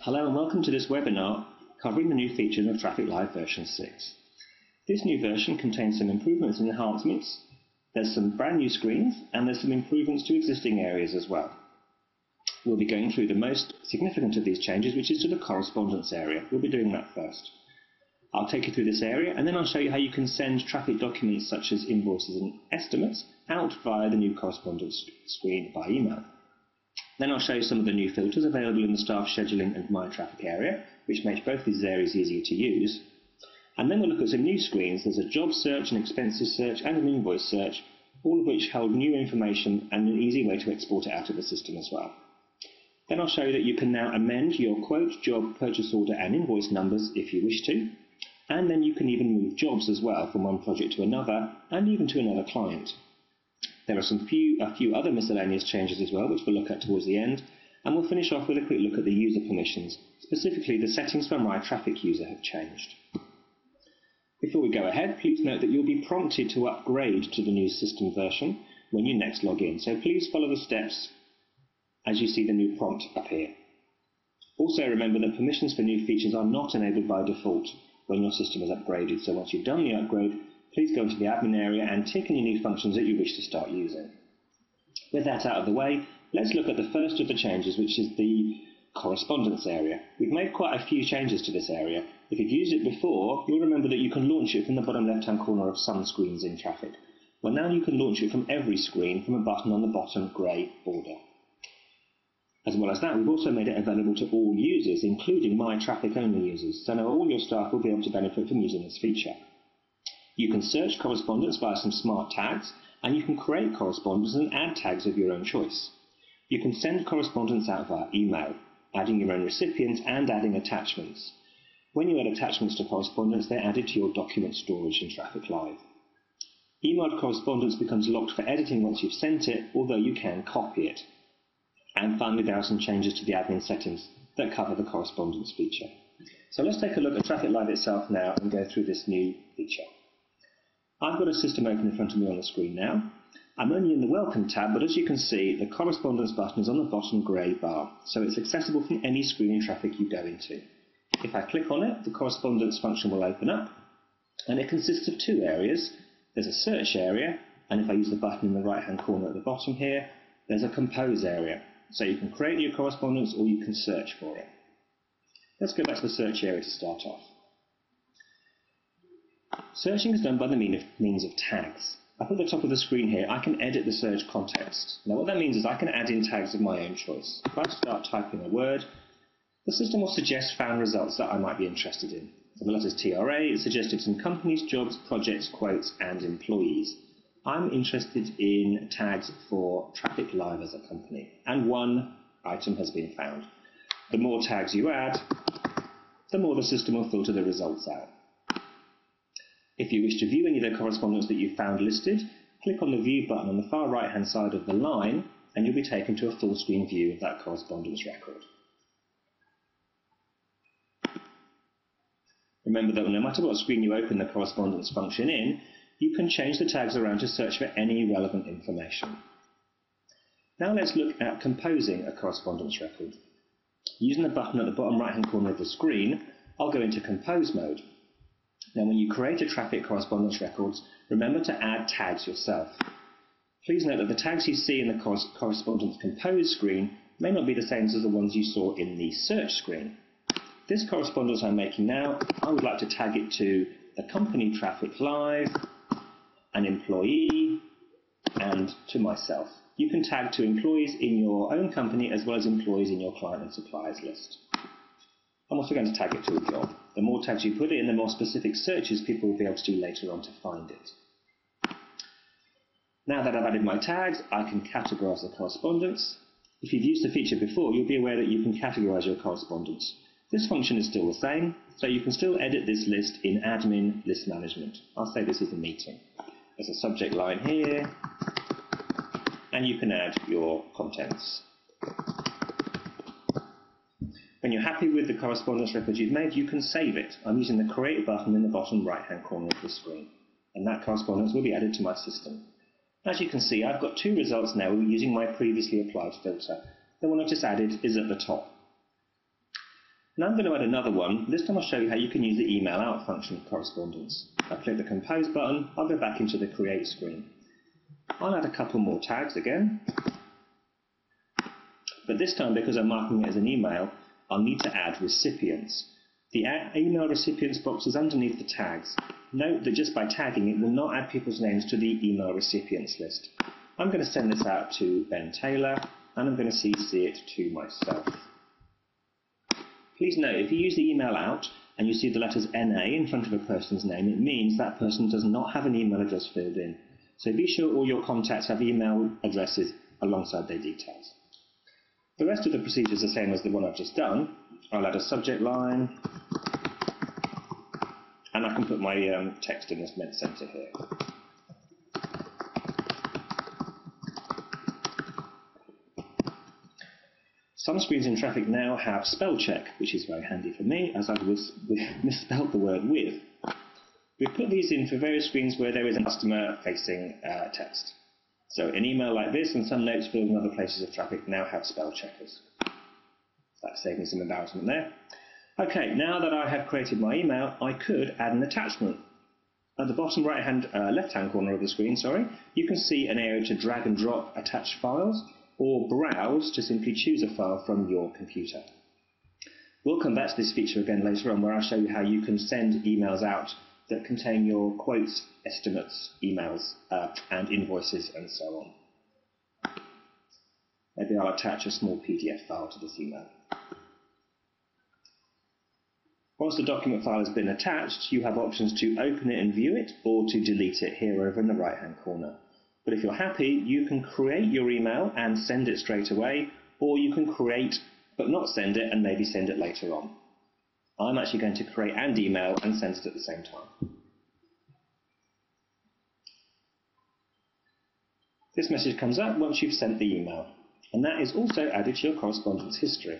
Hello and welcome to this webinar covering the new features of Traffic Live version 6. This new version contains some improvements and enhancements. There's some brand new screens and there's some improvements to existing areas as well. We'll be going through the most significant of these changes, which is to the correspondence area. We'll be doing that first. I'll take you through this area and then I'll show you how you can send traffic documents such as invoices and estimates out via the new correspondence screen by email. Then I'll show you some of the new filters available in the staff scheduling and My Traffic area, which makes both these areas easier to use. And then we'll look at some new screens. There's a job search, an expenses search and an invoice search, all of which hold new information and an easy way to export it out of the system as well. Then I'll show you that you can now amend your quote, job, purchase order and invoice numbers if you wish to. And then you can even move jobs as well from one project to another and even to another client. There are a few other miscellaneous changes as well, which we'll look at towards the end, and we'll finish off with a quick look at the user permissions. Specifically, the settings for My Traffic user have changed. Before we go ahead, please note that you'll be prompted to upgrade to the new system version when you next log in, so please follow the steps as you see the new prompt appear. Also remember that permissions for new features are not enabled by default when your system is upgraded, so once you've done the upgrade, please go into the admin area and tick any new functions that you wish to start using. With that out of the way, let's look at the first of the changes, which is the correspondence area. We've made quite a few changes to this area. If you've used it before, you'll remember that you can launch it from the bottom left-hand corner of some screens in Traffic. Well, now you can launch it from every screen from a button on the bottom grey border. As well as that, we've also made it available to all users, including My Traffic only users, so now all your staff will be able to benefit from using this feature. You can search correspondence via some smart tags, and you can create correspondence and add tags of your own choice. You can send correspondence out via email, adding your own recipients and adding attachments. When you add attachments to correspondence, they're added to your document storage in Traffic Live. Emailed correspondence becomes locked for editing once you've sent it, although you can copy it. And finally, there are some changes to the admin settings that cover the correspondence feature. So let's take a look at Traffic Live itself now and go through this new feature. I've got a system open in front of me on the screen now. I'm only in the Welcome tab, but as you can see, the correspondence button is on the bottom grey bar, so it's accessible from any screen in Traffic you go into. If I click on it, the correspondence function will open up, and it consists of two areas. There's a search area, and if I use the button in the right-hand corner at the bottom here, there's a compose area. So you can create your correspondence or you can search for it. Let's go back to the search area to start off. Searching is done by the means of tags. Up at the top of the screen here, I can edit the search context. Now what that means is I can add in tags of my own choice. If I start typing a word, the system will suggest found results that I might be interested in. For the letters TRA, it suggested some companies, jobs, projects, quotes, and employees. I'm interested in tags for Traffic Live as a company, and one item has been found. The more tags you add, the more the system will filter the results out. If you wish to view any of the correspondence that you found listed, click on the View button on the far right-hand side of the line, and you'll be taken to a full-screen view of that correspondence record. Remember that no matter what screen you open the correspondence function in, you can change the tags around to search for any relevant information. Now let's look at composing a correspondence record. Using the button at the bottom right-hand corner of the screen, I'll go into Compose mode. Now when you create a Traffic correspondence records, remember to add tags yourself. Please note that the tags you see in the correspondence compose screen may not be the same as the ones you saw in the search screen. This correspondence I'm making now, I would like to tag it to the company Traffic Live, an employee, and to myself. You can tag to employees in your own company as well as employees in your client and suppliers list. I'm also going to tag it to a job. The more tags you put in, the more specific searches people will be able to do later on to find it. Now that I've added my tags, I can categorize the correspondence. If you've used the feature before, you'll be aware that you can categorize your correspondence. This function is still the same, so you can still edit this list in Admin List Management. I'll say this is a meeting. There's a subject line here, and you can add your contents. When you're happy with the correspondence record you've made, you can save it. I'm using the Create button in the bottom right-hand corner of the screen, and that correspondence will be added to my system. As you can see, I've got two results now using my previously applied filter. The one I've just added is at the top. Now I'm going to add another one. This time I'll show you how you can use the email out function of correspondence. I'll click the Compose button, I'll go back into the Create screen. I'll add a couple more tags again. But this time, because I'm marking it as an email, I'll need to add recipients. The email recipients box is underneath the tags. Note that just by tagging it will not add people's names to the email recipients list. I'm going to send this out to Ben Taylor, and I'm going to CC it to myself. Please note, if you use the email out and you see the letters NA in front of a person's name, it means that person does not have an email address filled in. So be sure all your contacts have email addresses alongside their details. The rest of the procedure is the same as the one I've just done. I'll add a subject line, and I can put my text in this Med Centre here. Some screens in Traffic now have spell check, which is very handy for me, as I've misspelled the word with. We've put these in for various screens where there is a customer-facing text. So an email like this and some notes filled in other places of Traffic now have spell checkers. That's saving some embarrassment there. Okay, now that I have created my email, I could add an attachment. At the bottom left-hand corner of the screen, you can see an area to drag and drop attached files, or browse to simply choose a file from your computer. We'll come back to this feature again later on, where I'll show you how you can send emails out that contain your quotes, estimates, emails, and invoices, and so on. Maybe I'll attach a small PDF file to this email. Once the document file has been attached, you have options to open it and view it, or to delete it here over in the right-hand corner. But if you're happy, you can create your email and send it straight away, or you can create but not send it and maybe send it later on. I'm actually going to create and email and send it at the same time. This message comes up once you've sent the email, and that is also added to your correspondence history.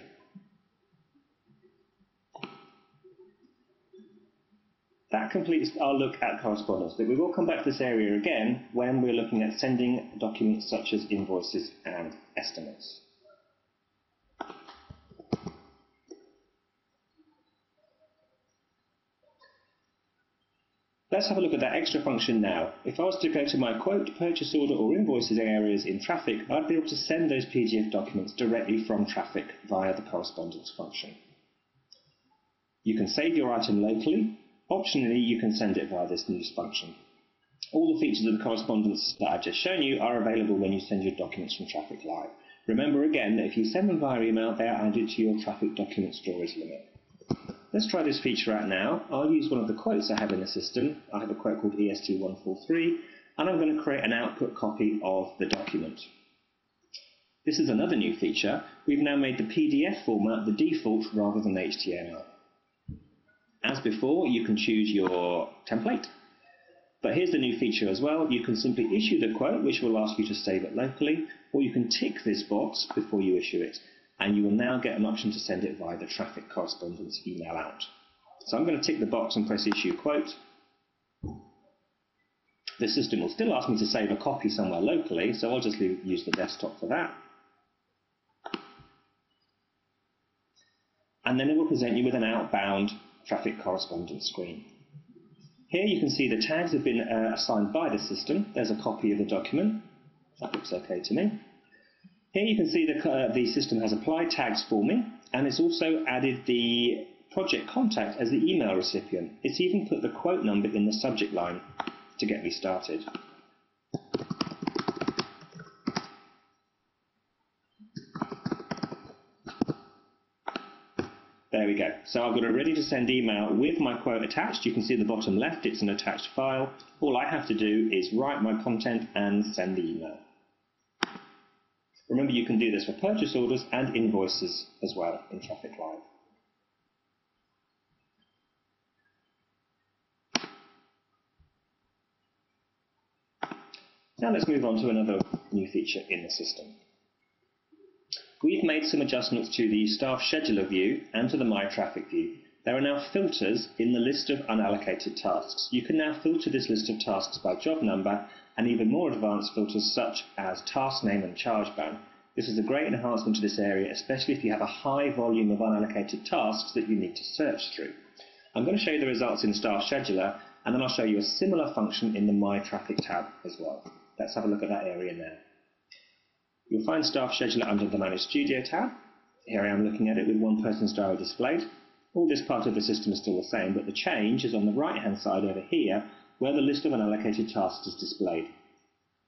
That completes our look at correspondence, but we will come back to this area again when we're looking at sending documents such as invoices and estimates. Let's have a look at that extra function now. If I was to go to my quote, purchase order or invoices areas in Traffic, I'd be able to send those PDF documents directly from Traffic via the correspondence function. You can save your item locally. Optionally, you can send it via this news function. All the features of the correspondence that I've just shown you are available when you send your documents from Traffic Live. Remember again that if you send them via email, they are added to your Traffic document storage limit. Let's try this feature out now. I'll use one of the quotes I have in the system. I have a quote called EST143, and I'm going to create an output copy of the document. This is another new feature. We've now made the PDF format the default rather than HTML. As before, you can choose your template. But here's the new feature as well. You can simply issue the quote, which will ask you to save it locally, or you can tick this box before you issue it, and you will now get an option to send it via the Traffic correspondence email out. So I'm going to tick the box and press Issue Quote. The system will still ask me to save a copy somewhere locally, so I'll just use the desktop for that. And then it will present you with an outbound Traffic correspondence screen. Here you can see the tags have been assigned by the system. There's a copy of the document. That looks okay to me. Here you can see the system has applied tags for me, and it's also added the project contact as the email recipient. It's even put the quote number in the subject line to get me started. There we go. So I've got a ready to send email with my quote attached. You can see at the bottom left it's an attached file. All I have to do is write my content and send the email. Remember, you can do this for purchase orders and invoices as well in Traffic Live. Now let's move on to another new feature in the system. We've made some adjustments to the Staff Scheduler view and to the My Traffic view. There are now filters in the list of unallocated tasks. You can now filter this list of tasks by job number and even more advanced filters such as task name and charge ban. This is a great enhancement to this area, especially if you have a high volume of unallocated tasks that you need to search through. I'm going to show you the results in Staff Scheduler, and then I'll show you a similar function in the My Traffic tab as well. Let's have a look at that area now. You'll find Staff Scheduler under the Manage Studio tab. Here I am looking at it with one person's diary displayed. All this part of the system is still the same, but the change is on the right-hand side over here, where the list of unallocated tasks is displayed.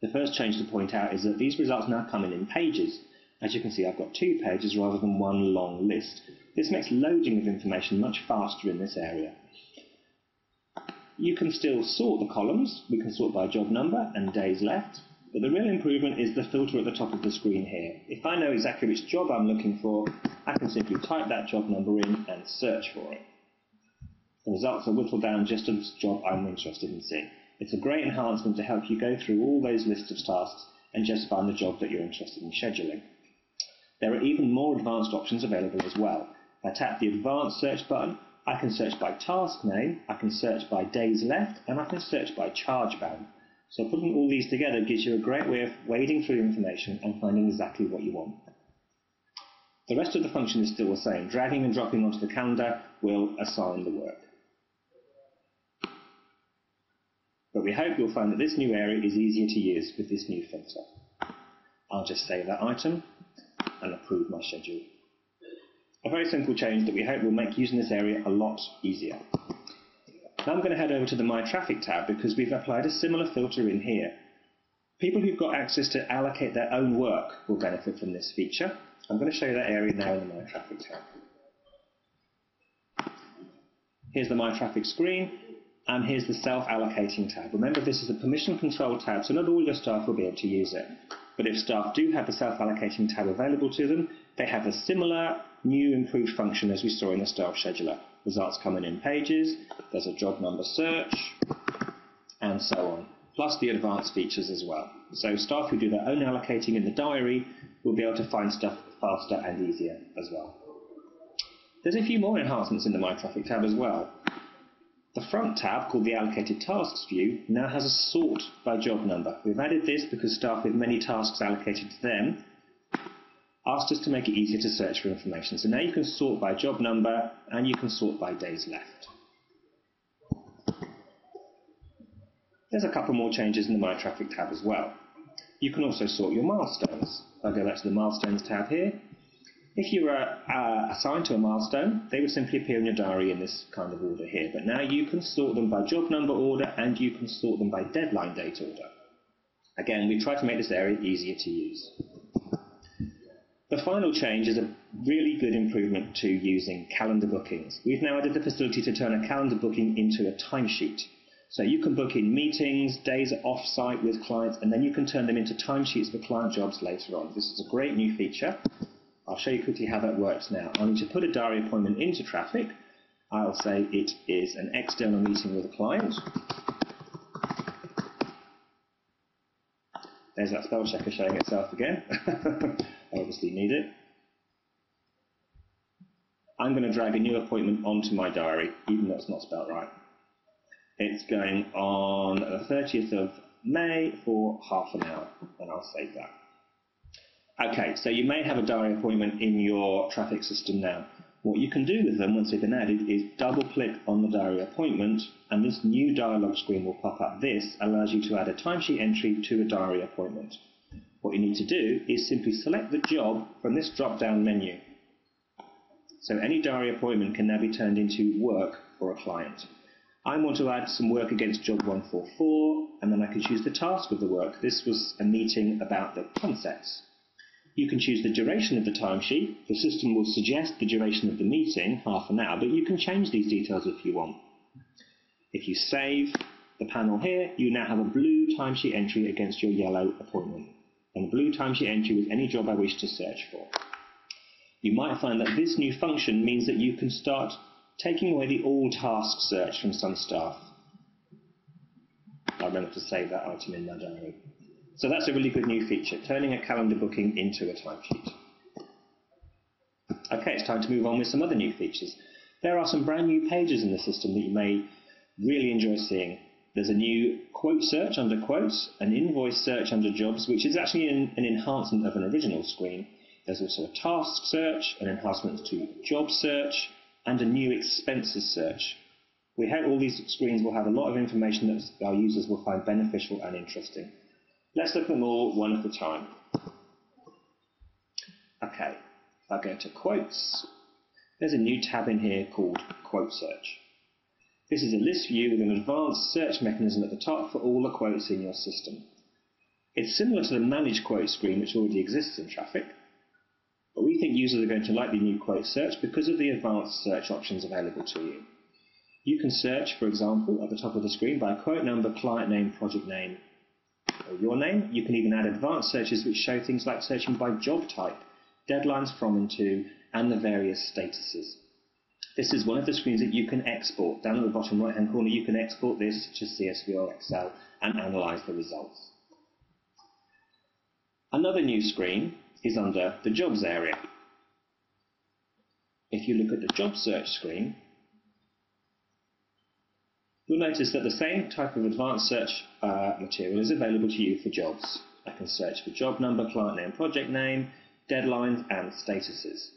The first change to point out is that these results now come in pages. As you can see, I've got 2 pages rather than one long list. This makes loading of information much faster in this area. You can still sort the columns. We can sort by job number and days left, but the real improvement is the filter at the top of the screen here. If I know exactly which job I'm looking for, I can simply type that job number in and search for it. The results are whittled down just to the job I'm interested in seeing. It's a great enhancement to help you go through all those lists of tasks and just find the job that you're interested in scheduling. There are even more advanced options available as well. If I tap the Advanced Search button, I can search by task name, I can search by days left, and I can search by charge band. So putting all these together gives you a great way of wading through information and finding exactly what you want. The rest of the function is still the same. Dragging and dropping onto the calendar will assign the work. But we hope you'll find that this new area is easier to use with this new filter. I'll just save that item and approve my schedule. A very simple change that we hope will make using this area a lot easier. Now I'm going to head over to the My Traffic tab because we've applied a similar filter in here. People who've got access to allocate their own work will benefit from this feature. I'm going to show you that area now in the My Traffic tab. Here's the My Traffic screen, and here's the Self-Allocating tab. Remember, this is a permission control tab, so not all your staff will be able to use it. But if staff do have the Self-Allocating tab available to them, they have a similar new improved function as we saw in the Staff Scheduler. Results coming in pages, there's a job number search, and so on, plus the advanced features as well. So staff who do their own allocating in the diary will be able to find stuff faster and easier as well. There's a few more enhancements in the My Traffic tab as well. The front tab, called the Allocated Tasks view, now has a sort by job number. We've added this because staff with many tasks allocated to them asked us to make it easier to search for information. So now you can sort by job number and you can sort by days left. There's a couple more changes in the My Traffic tab as well. You can also sort your milestones. I'll go back to the Milestones tab here. If you were assigned to a milestone, they would simply appear in your diary in this kind of order here. But now you can sort them by job number order and you can sort them by deadline date order. Again, we try to make this area easier to use. The final change is a really good improvement to using calendar bookings. We've now added the facility to turn a calendar booking into a timesheet. So you can book in meetings, days off-site with clients, and then you can turn them into timesheets for client jobs later on. This is a great new feature. I'll show you quickly how that works now. I need to put a diary appointment into Traffic. I'll say it is an external meeting with a client. There's that spell checker showing itself again. I obviously need it. I'm going to drag a new appointment onto my diary, even though it's not spelled right. It's going on the 30th of May for half an hour, and I'll save that. Okay, so you may have a diary appointment in your Traffic system now. What you can do with them once they've been added is double-click on the diary appointment, and this new dialog screen will pop up. This allows you to add a timesheet entry to a diary appointment. What you need to do is simply select the job from this drop-down menu. So any diary appointment can now be turned into work for a client. I want to add some work against job 144, and then I can choose the task of the work. This was a meeting about the concepts. You can choose the duration of the timesheet. The system will suggest the duration of the meeting, half an hour, but you can change these details if you want. If you save the panel here, you now have a blue timesheet entry against your yellow appointment. And the blue timesheet entry with any job I wish to search for. You might find that this new function means that you can start taking away the all task search from some staff. I remember to save that item in my diary. So that's a really good new feature, turning a calendar booking into a timesheet. Okay, it's time to move on with some other new features. There are some brand new pages in the system that you may really enjoy seeing. There's a new quote search under quotes, an invoice search under jobs, which is actually an enhancement of an original screen. There's also a task search, an enhancement to job search, and a new expenses search. We hope all these screens will have a lot of information that our users will find beneficial and interesting. Let's look at them all one at a time. Okay, if I go to quotes, there's a new tab in here called Quote Search. This is a list view with an advanced search mechanism at the top for all the quotes in your system. It's similar to the Manage Quote screen which already exists in Traffic, but we think users are going to like the new Quote Search because of the advanced search options available to you. You can search, for example, at the top of the screen by quote number, client name, project name, or your name. You can even add advanced searches which show things like searching by job type, deadlines from and to, and the various statuses. This is one of the screens that you can export. Down at the bottom right-hand corner, you can export this to CSV or Excel and analyze the results. Another new screen is under the Jobs area. If you look at the Job Search screen, you'll notice that the same type of advanced search material is available to you for jobs. I can search for job number, client name, project name, deadlines, and statuses.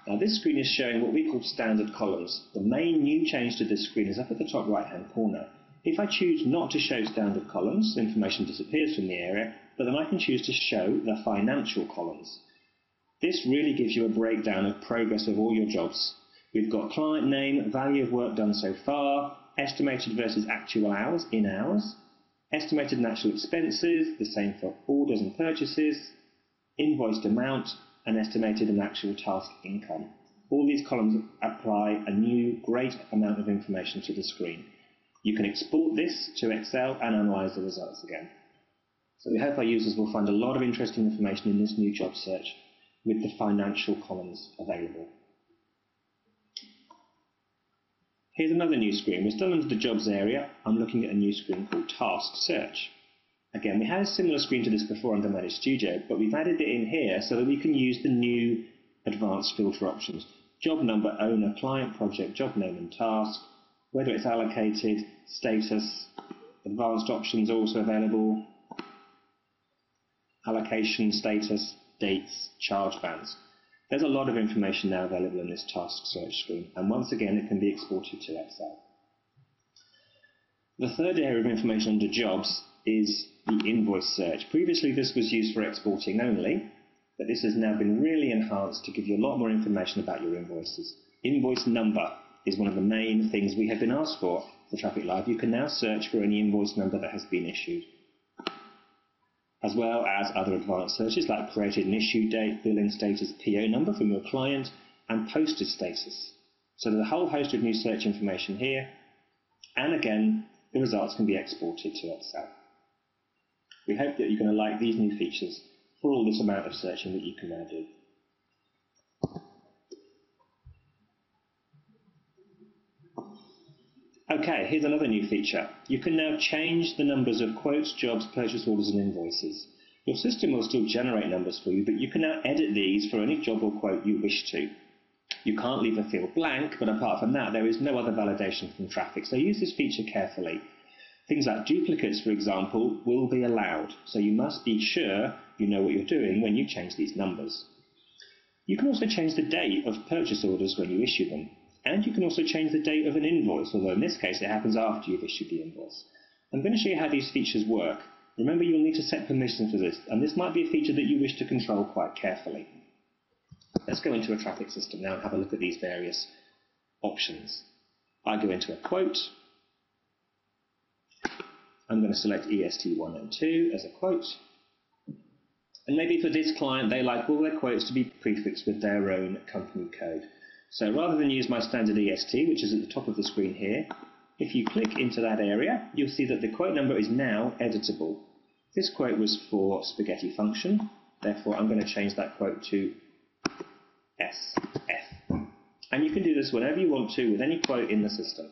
Now this screen is showing what we call standard columns. The main new change to this screen is up at the top right-hand corner. If I choose not to show standard columns, information disappears from the area, but then I can choose to show the financial columns. This really gives you a breakdown of progress of all your jobs. We've got client name, value of work done so far, estimated versus actual hours in hours, estimated and actual expenses, the same for orders and purchases, invoiced amount, and estimated and actual task income. All these columns apply a new great amount of information to the screen. You can export this to Excel and analyze the results again. So we hope our users will find a lot of interesting information in this new job search with the financial columns available. Here's another new screen. We're still under the Jobs area. I'm looking at a new screen called Task Search. Again, we had a similar screen to this before under Manage Studio, but we've added it in here so that we can use the new advanced filter options. Job number, owner, client, project, job name and task, whether it's allocated, status, advanced options are also available, allocation, status, dates, charge bands. There's a lot of information now available in this Task Search screen, and once again it can be exported to Excel. The third area of information under Jobs is the Invoice Search. Previously this was used for exporting only, but this has now been really enhanced to give you a lot more information about your invoices. Invoice number is one of the main things we have been asked for Traffic Live. You can now search for any invoice number that has been issued, as well as other advanced searches like created and issue date, billing status, PO number from your client, and posted status. So there's a whole host of new search information here, and again, the results can be exported to Excel. We hope that you're going to like these new features for all this amount of searching that you can now do. Okay, here's another new feature. You can now change the numbers of quotes, jobs, purchase orders and invoices. Your system will still generate numbers for you, but you can now edit these for any job or quote you wish to. You can't leave a field blank, but apart from that, there is no other validation from Traffic, so use this feature carefully. Things like duplicates, for example, will be allowed, so you must be sure you know what you're doing when you change these numbers. You can also change the date of purchase orders when you issue them. And you can also change the date of an invoice, although in this case it happens after you've issued the invoice. I'm going to show you how these features work. Remember, you'll need to set permissions for this, and this might be a feature that you wish to control quite carefully. Let's go into a Traffic system now and have a look at these various options. I go into a quote. I'm going to select EST102 as a quote. And maybe for this client, they like all their quotes to be prefixed with their own company code. So rather than use my standard EST, which is at the top of the screen here, if you click into that area, you'll see that the quote number is now editable. This quote was for spaghetti function, therefore I'm going to change that quote to SF. And you can do this whenever you want to with any quote in the system.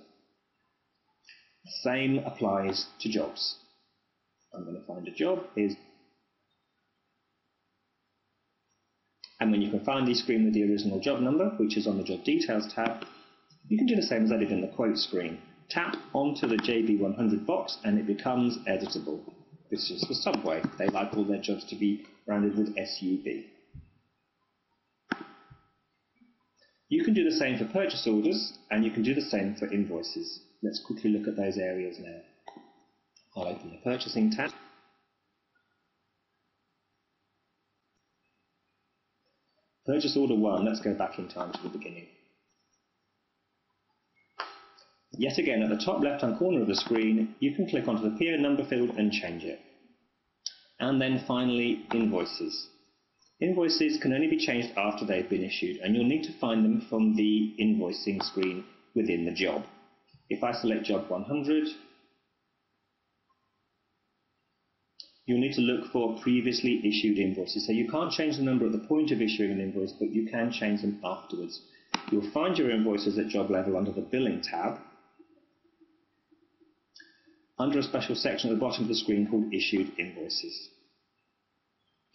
The same applies to jobs. I'm going to find a job. And when you can find the screen with the original job number, which is on the Job Details tab, you can do the same as I did in the quote screen. tap onto the JB100 box and it becomes editable. This is for Subway. They like all their jobs to be branded with SUB. You can do the same for purchase orders, and you can do the same for invoices. Let's quickly look at those areas now. I'll open the Purchasing tab. Purchase order 1, let's go back in time to the beginning. Yet again, at the top left-hand corner of the screen, you can click onto the PO number field and change it. And then finally, invoices. Invoices can only be changed after they've been issued, and you'll need to find them from the invoicing screen within the job. If I select job 100, you'll need to look for previously issued invoices. So you can't change the number at the point of issuing an invoice, but you can change them afterwards. You'll find your invoices at job level under the Billing tab, under a special section at the bottom of the screen called Issued Invoices.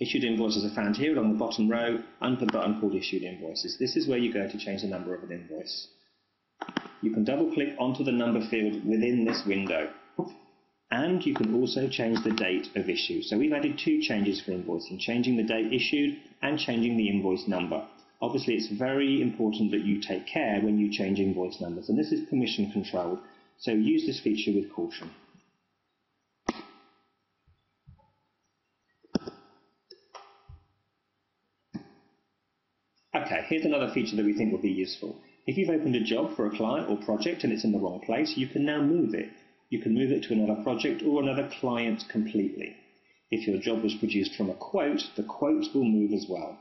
Issued invoices are found here along the bottom row under the button called Issued Invoices. This is where you go to change the number of an invoice. You can double-click onto the number field within this window. And you can also change the date of issue. So we've added 2 changes for invoicing, changing the date issued and changing the invoice number. Obviously, it's very important that you take care when you change invoice numbers, and this is permission controlled, so use this feature with caution. Okay, here's another feature that we think will be useful. If you've opened a job for a client or project and it's in the wrong place, you can now move it. You can move it to another project or another client completely. If your job was produced from a quote, the quote will move as well.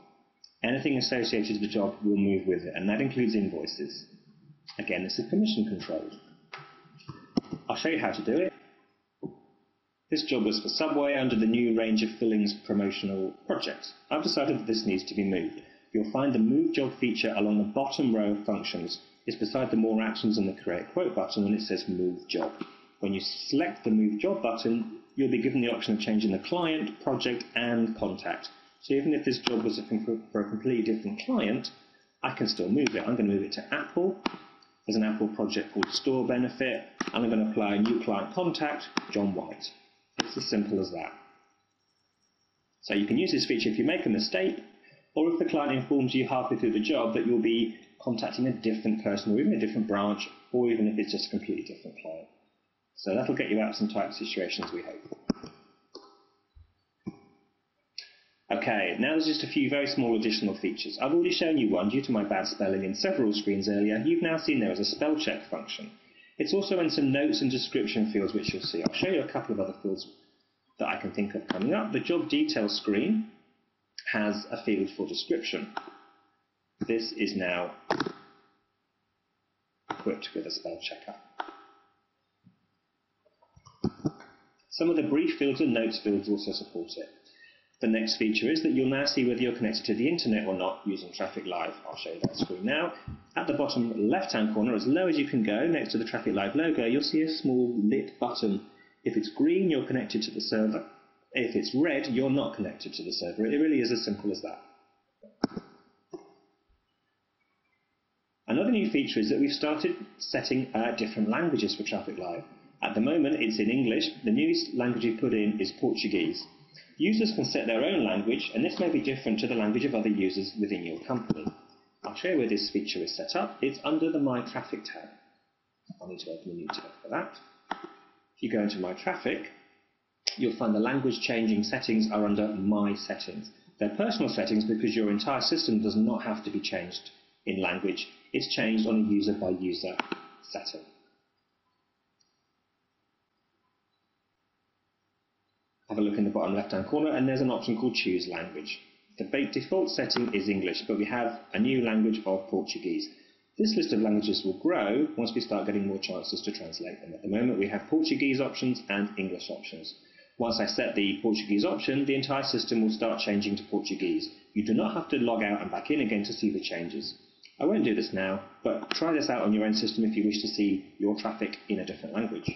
Anything associated with the job will move with it, and that includes invoices. Again, this is permission controlled. I'll show you how to do it. This job was for Subway under the new range of fillings promotional project. I've decided that this needs to be moved. You'll find the Move Job feature along the bottom row of functions. It's beside the More Actions and the Create Quote button, and it says Move Job. When you select the Move Job button, you'll be given the option of changing the client, project, and contact. So even if this job was for a completely different client, I can still move it. I'm going to move it to Apple. There's an Apple project called Store Benefit, and I'm going to apply a new client contact, John White. It's as simple as that. So you can use this feature if you make a mistake, or if the client informs you halfway through the job that you'll be contacting a different person or even a different branch, or even if it's just a completely different client. So that'll get you out of some tight situations, we hope. Okay, now there's just a few very small additional features. I've already shown you one due to my bad spelling in several screens earlier. You've now seen there is a spell check function. It's also in some notes and description fields, which you'll see. I'll show you a couple of other fields that I can think of coming up. The job details screen has a field for description. This is now equipped with a spell checker. Some of the brief fields and notes fields also support it. The next feature is that you'll now see whether you're connected to the internet or not using Traffic Live. I'll show you that screen now. At the bottom left-hand corner, as low as you can go, next to the Traffic Live logo, you'll see a small lit button. If it's green, you're connected to the server. If it's red, you're not connected to the server. It really is as simple as that. Another new feature is that we've started setting different languages for Traffic Live. At the moment, it's in English. The newest language we've put in is Portuguese. Users can set their own language, and this may be different to the language of other users within your company. I'll show you where this feature is set up. It's under the My Traffic tab. I'll need to open a new tab for that. If you go into My Traffic, you'll find the language changing settings are under My Settings. They're personal settings because your entire system does not have to be changed in language. It's changed on a user-by-user setting. Have a look in the bottom left-hand corner, and there's an option called Choose Language. The default setting is English, but we have a new language of Portuguese. This list of languages will grow once we start getting more chances to translate them. At the moment, we have Portuguese options and English options. Once I set the Portuguese option, the entire system will start changing to Portuguese. You do not have to log out and back in again to see the changes. I won't do this now, but try this out on your own system if you wish to see your traffic in a different language.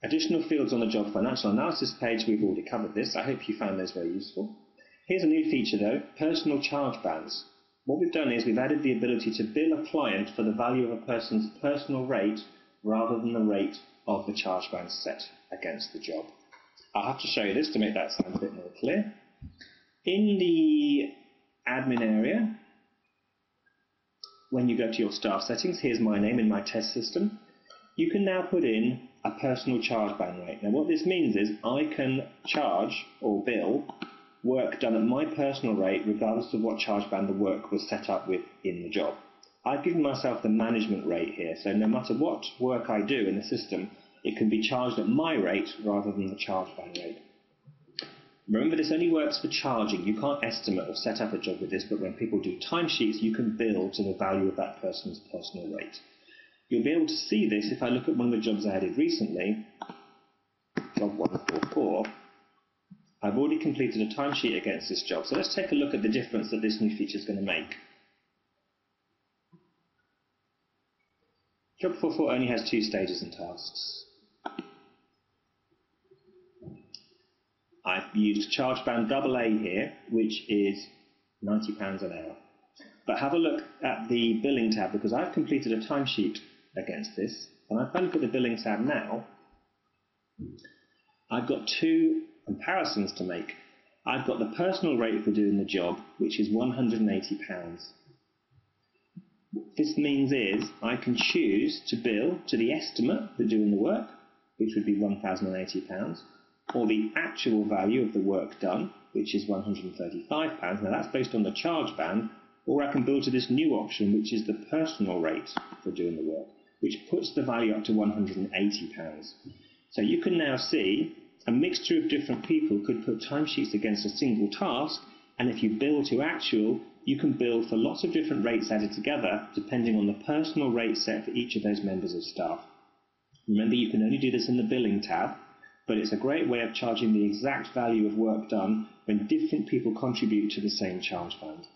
Additional fields on the job financial analysis page, we've already covered this. I hope you found those very useful. Here's a new feature though, personal charge bands. What we've done is we've added the ability to bill a client for the value of a person's personal rate rather than the rate of the charge band set against the job. I'll have to show you this to make that sound a bit more clear. In the admin area, when you go to your staff settings, here's my name in my test system, you can now put in a personal charge band rate. Now what this means is I can charge or bill work done at my personal rate regardless of what charge band the work was set up with in the job. I've given myself the management rate here, so no matter what work I do in the system, it can be charged at my rate rather than the charge band rate. Remember, this only works for charging. You can't estimate or set up a job with this, but when people do timesheets, you can bill to the value of that person's personal rate. You'll be able to see this if I look at one of the jobs I added recently, job 144. I've already completed a timesheet against this job, so let's take a look at the difference that this new feature is going to make. Job 44 only has 2 stages and tasks. I've used charge band AA here, which is £90 an hour. But have a look at the billing tab, because I've completed a timesheet against this, and if I look at the billing tab now, I've got 2 comparisons to make. I've got the personal rate for doing the job, which is £180. What this means is I can choose to bill to the estimate for doing the work, which would be £1,080, or the actual value of the work done, which is £135. Now that's based on the charge band, or I can bill to this new option, which is the personal rate for doing the work, which puts the value up to £180. So you can now see a mixture of different people could put timesheets against a single task, and if you bill to actual, you can bill for lots of different rates added together, depending on the personal rate set for each of those members of staff. Remember, you can only do this in the billing tab, but it's a great way of charging the exact value of work done when different people contribute to the same charge band.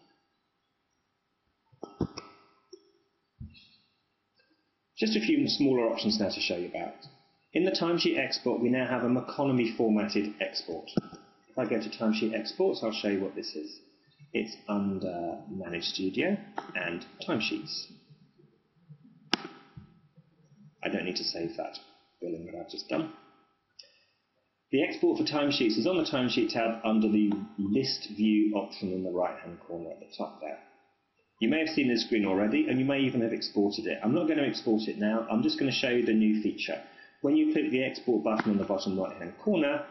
Just a few smaller options now to show you about. In the timesheet export, we now have a Meconomy formatted export. If I go to timesheet exports, I'll show you what this is. It's under Manage Studio and Timesheets. I don't need to save that billing that I've just done. The export for timesheets is on the timesheet tab under the List View option in the right-hand corner at the top there. You may have seen this screen already, and you may even have exported it. I'm not going to export it now. I'm just going to show you the new feature. When you click the export button on the bottom right-hand corner,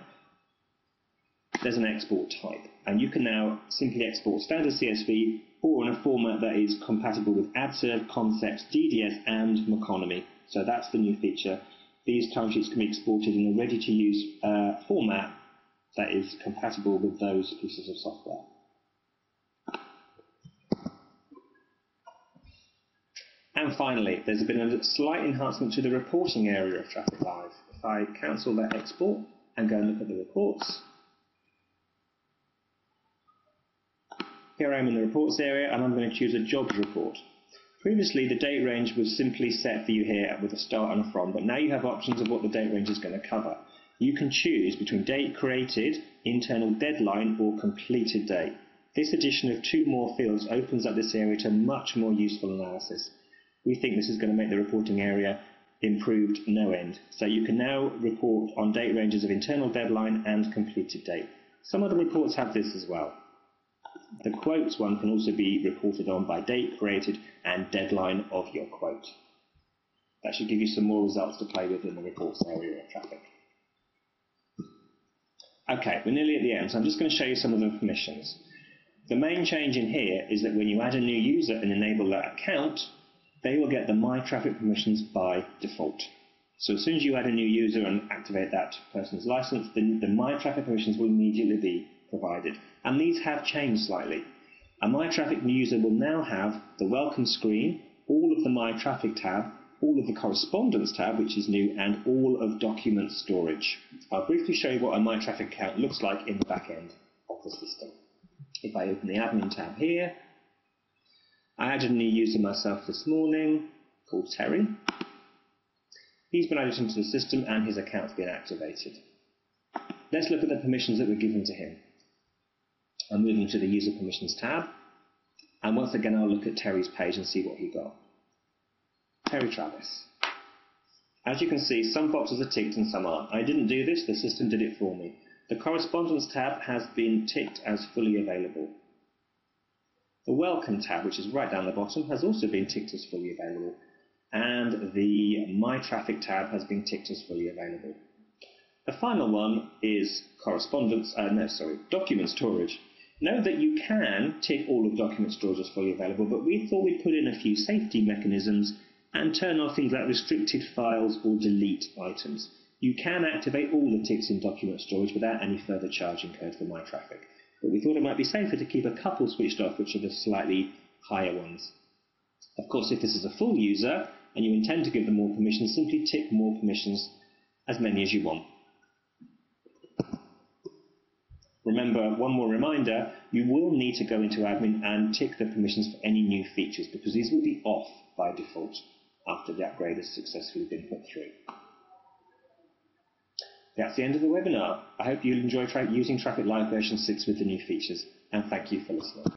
there's an export type, and you can now simply export standard CSV or in a format that is compatible with AdServe, Concepts, DDS, and Meconomy. So that's the new feature. These timesheets can be exported in a ready-to-use format that is compatible with those pieces of software. And finally, there's been a slight enhancement to the reporting area of Traffic Live. If I cancel that export and go and look at the reports, here I am in the reports area, and I'm going to choose a jobs report. Previously, the date range was simply set for you here with a start and a from, but now you have options of what the date range is going to cover. You can choose between date created, internal deadline, or completed date. This addition of 2 more fields opens up this area to much more useful analysis. We think this is going to make the reporting area improved no end. So you can now report on date ranges of internal deadline and completed date. Some of the reports have this as well. The quotes one can also be reported on by date created and deadline of your quote. That should give you some more results to play with in the reports area of traffic. Okay, we're nearly at the end, so I'm just going to show you some of the permissions. The main change in here is that when you add a new user and enable that account, they will get the My Traffic permissions by default. So as soon as you add a new user and activate that person's license, the My Traffic permissions will immediately be provided. And these have changed slightly. A My Traffic user will now have the Welcome screen, all of the My Traffic tab, all of the Correspondence tab, which is new, and all of document storage. I'll briefly show you what a My Traffic account looks like in the back end of the system. If I open the Admin tab here, I added a new user myself this morning called Terry. He's been added into the system and his account's been activated. Let's look at the permissions that were given to him. I'm moving to the User Permissions tab, And once again, I'll look at Terry's page and see what he got. Terry Travis. As you can see, some boxes are ticked and some aren't. I didn't do this, the system did it for me. The Correspondence tab has been ticked as fully available. The Welcome tab, which is right down the bottom, has also been ticked as fully available. And the My Traffic tab has been ticked as fully available. The final one is document storage. Note that you can tick all of document storage as fully available, but we thought we'd put in a few safety mechanisms and turn off things like restricted files or delete items. You can activate all the ticks in document storage without any further charge incurred for My Traffic, but we thought it might be safer to keep a couple switched off, which are the slightly higher ones. Of course, if this is a full user and you intend to give them more permissions, simply tick more permissions, as many as you want. Remember, one more reminder, you will need to go into admin and tick the permissions for any new features, because these will be off by default after the upgrade has successfully been put through. That's the end of the webinar. I hope you'll enjoy using Traffic Live version 6 with the new features, and thank you for listening.